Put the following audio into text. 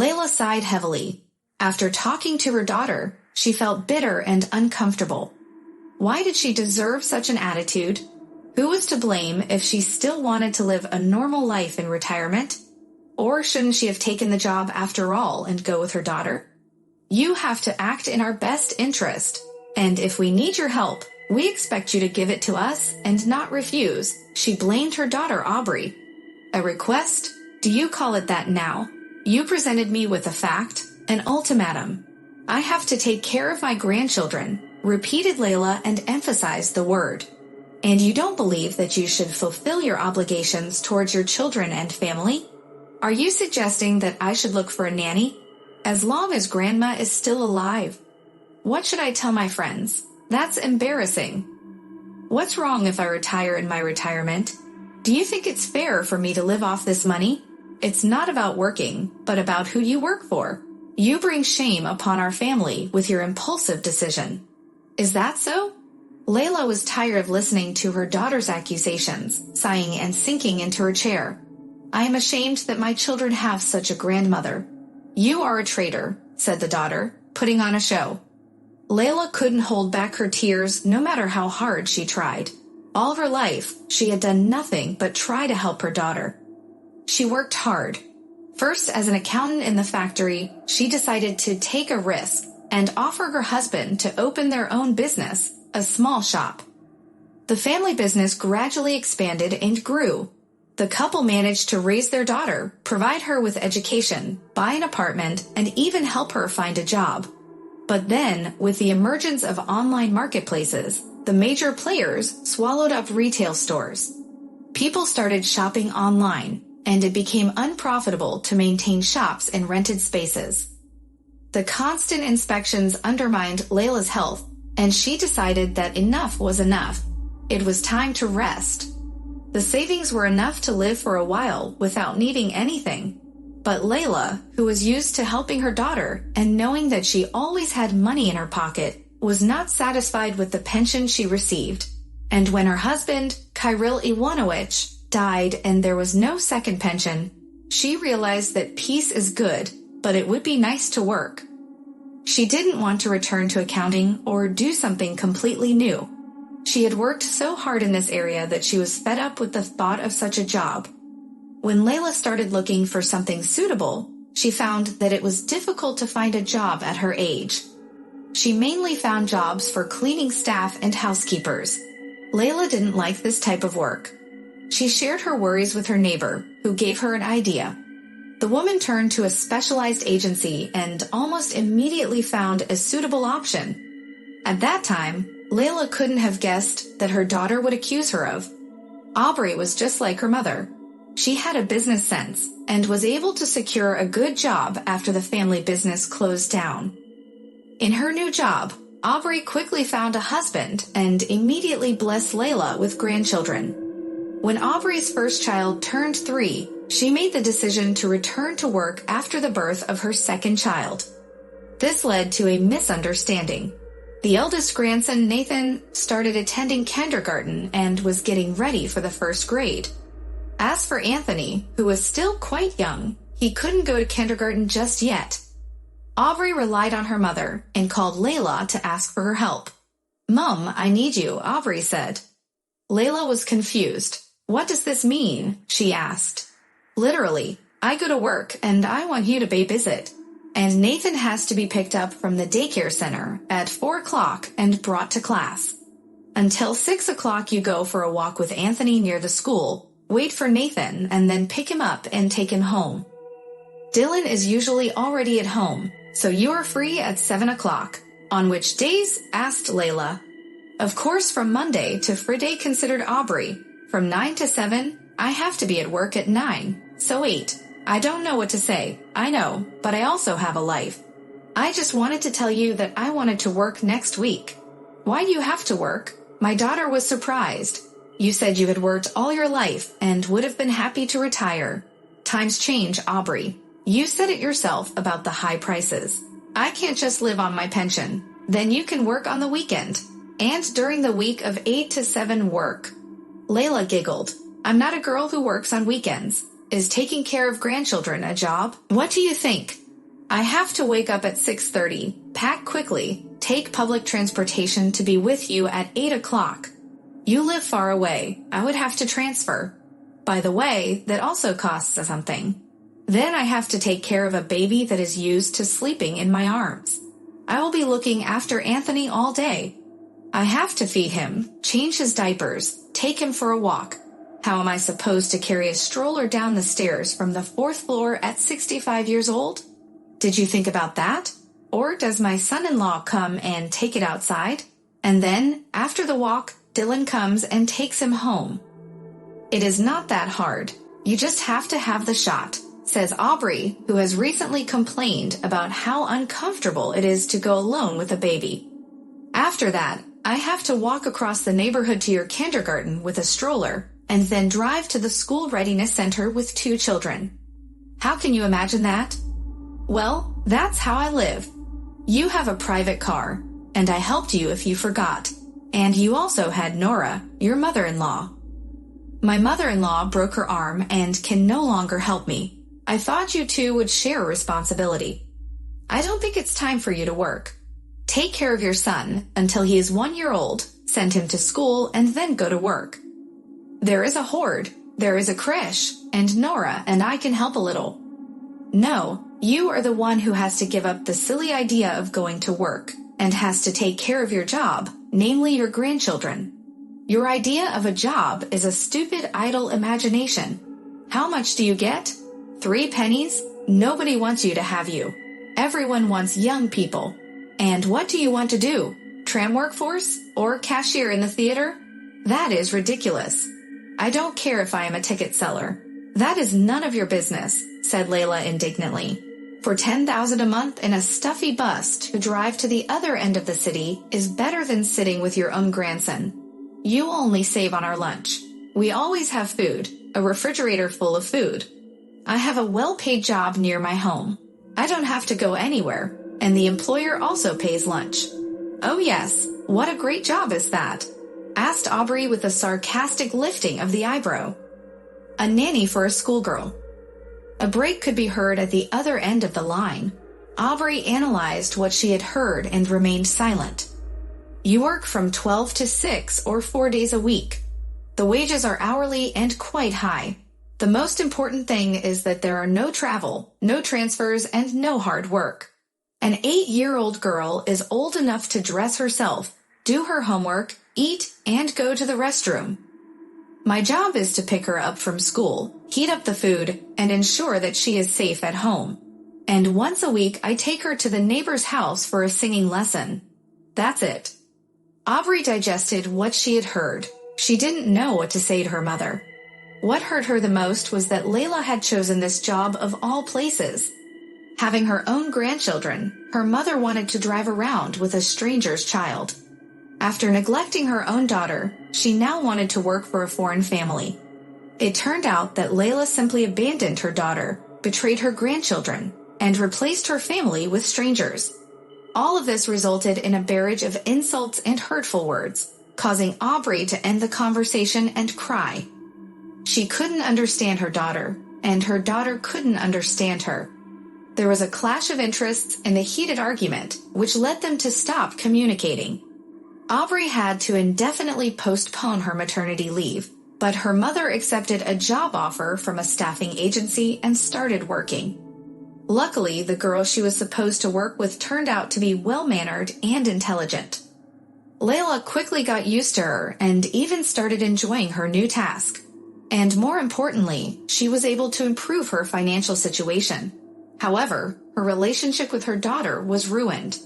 Layla sighed heavily. After talking to her daughter, she felt bitter and uncomfortable. Why did she deserve such an attitude? Who was to blame if she still wanted to live a normal life in retirement? Or shouldn't she have taken the job after all and go with her daughter? You have to act in our best interest, and if we need your help, we expect you to give it to us and not refuse, she blamed her daughter Aubrey. A request? Do you call it that now? You presented me with a fact, an ultimatum. I have to take care of my grandchildren, repeated Layla and emphasized the word. And you don't believe that you should fulfill your obligations towards your children and family? Are you suggesting that I should look for a nanny? As long as Grandma is still alive. What should I tell my friends? That's embarrassing. What's wrong if I retire in my retirement? Do you think it's fair for me to live off this money? It's not about working, but about who you work for. You bring shame upon our family with your impulsive decision. Is that so? Layla was tired of listening to her daughter's accusations, sighing and sinking into her chair. I am ashamed that my children have such a grandmother. You are a traitor, said the daughter, putting on a show. Layla couldn't hold back her tears no matter how hard she tried. All her life, she had done nothing but try to help her daughter. She worked hard. First, as an accountant in the factory, she decided to take a risk and offer her husband to open their own business, a small shop. The family business gradually expanded and grew. The couple managed to raise their daughter, provide her with education, buy an apartment, and even help her find a job. But then, with the emergence of online marketplaces, the major players swallowed up retail stores. People started shopping online, and it became unprofitable to maintain shops in rented spaces. The constant inspections undermined Layla's health, and she decided that enough was enough. It was time to rest. The savings were enough to live for a while without needing anything. But Layla, who was used to helping her daughter and knowing that she always had money in her pocket, was not satisfied with the pension she received. And when her husband, Kirill Ivanovich, died and there was no second pension, she realized that peace is good, but it would be nice to work. She didn't want to return to accounting or do something completely new. She had worked so hard in this area that she was fed up with the thought of such a job. When Layla started looking for something suitable, she found that it was difficult to find a job at her age. She mainly found jobs for cleaning staff and housekeepers. Layla didn't like this type of work. She shared her worries with her neighbor, who gave her an idea. The woman turned to a specialized agency and almost immediately found a suitable option. At that time, Layla couldn't have guessed that her daughter would accuse her of. Aubrey was just like her mother. She had a business sense and was able to secure a good job after the family business closed down. In her new job, Aubrey quickly found a husband and immediately blessed Layla with grandchildren. When Aubrey's first child turned 3, she made the decision to return to work after the birth of her second child. This led to a misunderstanding. The eldest grandson, Nathan, started attending kindergarten and was getting ready for the first grade. As for Anthony, who was still quite young, he couldn't go to kindergarten just yet. Aubrey relied on her mother and called Layla to ask for her help. "Mom, I need you," Aubrey said. Layla was confused. "What does this mean?" she asked. "Literally, I go to work and I want you to babysit. And Nathan has to be picked up from the daycare center at 4 o'clock and brought to class. Until 6 o'clock you go for a walk with Anthony near the school, wait for Nathan, and then pick him up and take him home. Dylan is usually already at home, so you are free at 7 o'clock. On which days?" asked Layla. "Of course, from Monday to Friday," considered Aubrey. "From 9 to 7, I have to be at work at 9, so 8. I don't know what to say, I know, but I also have a life. I just wanted to tell you that I wanted to work next week." "Why do you have to work?" My daughter was surprised. "You said you had worked all your life and would have been happy to retire." "Times change, Aubrey. You said it yourself about the high prices. I can't just live on my pension. Then you can work on the weekend. And during the week of 8 to 7 work." Layla giggled. "I'm not a girl who works on weekends. Is taking care of grandchildren a job? What do you think? I have to wake up at 6:30, pack quickly, take public transportation to be with you at 8 o'clock. You live far away. I would have to transfer. By the way, that also costs something. Then I have to take care of a baby that is used to sleeping in my arms. I will be looking after Anthony all day. I have to feed him, change his diapers, take him for a walk. How am I supposed to carry a stroller down the stairs from the 4th floor at 65 years old? Did you think about that? Or does my son-in-law come and take it outside? And then, after the walk, Dylan comes and takes him home. It is not that hard. You just have to have the shot, says Aubrey, who has recently complained about how uncomfortable it is to go alone with a baby. After that, I have to walk across the neighborhood to your kindergarten with a stroller, and then drive to the school readiness center with 2 children. How can you imagine that? Well, that's how I live. You have a private car, and I helped you if you forgot. And you also had Nora, your mother-in-law. My mother-in-law broke her arm and can no longer help me. I thought you two would share responsibility. I don't think it's time for you to work. Take care of your son until he is 1 year old, send him to school, and then go to work. There is a horde, there is a creche, and Nora and I can help a little. No, you are the one who has to give up the silly idea of going to work, and has to take care of your job, namely your grandchildren. Your idea of a job is a stupid, idle imagination. How much do you get? 3 pennies? Nobody wants you to have you. Everyone wants young people. And what do you want to do? Tram workforce? Or cashier in the theater? That is ridiculous. I don't care if I am a ticket seller. That is none of your business, said Layla indignantly. For $10,000 a month in a stuffy bus to drive to the other end of the city is better than sitting with your own grandson. You only save on our lunch. We always have food, a refrigerator full of food. I have a well-paid job near my home. I don't have to go anywhere, and the employer also pays lunch. Oh yes, what a great job is that? Asked Aubrey with a sarcastic lifting of the eyebrow. A nanny for a schoolgirl. A break could be heard at the other end of the line. Aubrey analyzed what she had heard and remained silent. You work from 12 to 6 or 4 days a week. The wages are hourly and quite high. The most important thing is that there are no travel, no transfers, and no hard work. An 8-year-old girl is old enough to dress herself, do her homework, eat, and go to the restroom. My job is to pick her up from school, heat up the food, and ensure that she is safe at home. And once a week, I take her to the neighbor's house for a singing lesson. That's it. Aubrey digested what she had heard. She didn't know what to say to her mother. What hurt her the most was that Layla had chosen this job of all places. Having her own grandchildren, her mother wanted to drive around with a stranger's child. After neglecting her own daughter, she now wanted to work for a foreign family. It turned out that Layla simply abandoned her daughter, betrayed her grandchildren, and replaced her family with strangers. All of this resulted in a barrage of insults and hurtful words, causing Aubrey to end the conversation and cry. She couldn't understand her daughter, and her daughter couldn't understand her. There was a clash of interests and a heated argument, which led them to stop communicating. Aubrey had to indefinitely postpone her maternity leave, but her mother accepted a job offer from a staffing agency and started working. Luckily, the girl she was supposed to work with turned out to be well-mannered and intelligent. Layla quickly got used to her and even started enjoying her new task. And more importantly, she was able to improve her financial situation. However, her relationship with her daughter was ruined.